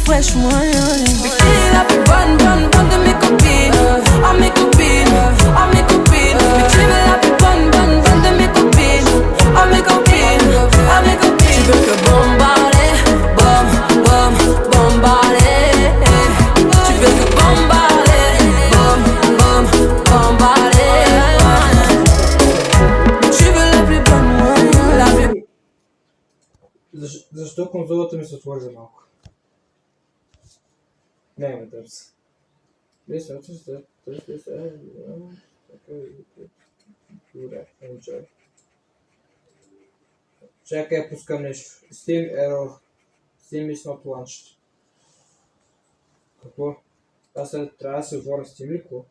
fresh, moi. Bikini la plus bonne de mes copines. Oh mes copines, oh mes copines. Bikini la plus bonne de mes copines. Oh mes copines, oh mes copines. Tu veux que bombarder, bombarder. Tu veux que bombarder, bombarder. Tu veux la plus bonne, moi. La plus... Защо конзолата ми се отвори за малко? Няма търси. Мисля, че търси се. Добре, enjoy. Чакай, пускам нещо. Steam error. Steam is not launched. Какво? Аз трябва да се отворя Steam ли какво?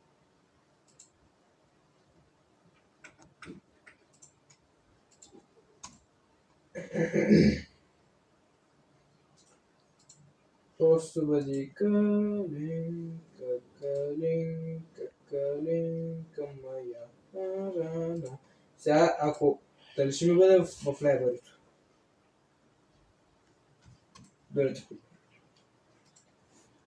Просто бъди калинка моя. Сега, ако... Дали ще ми бъде в лайбърито? Дойдете.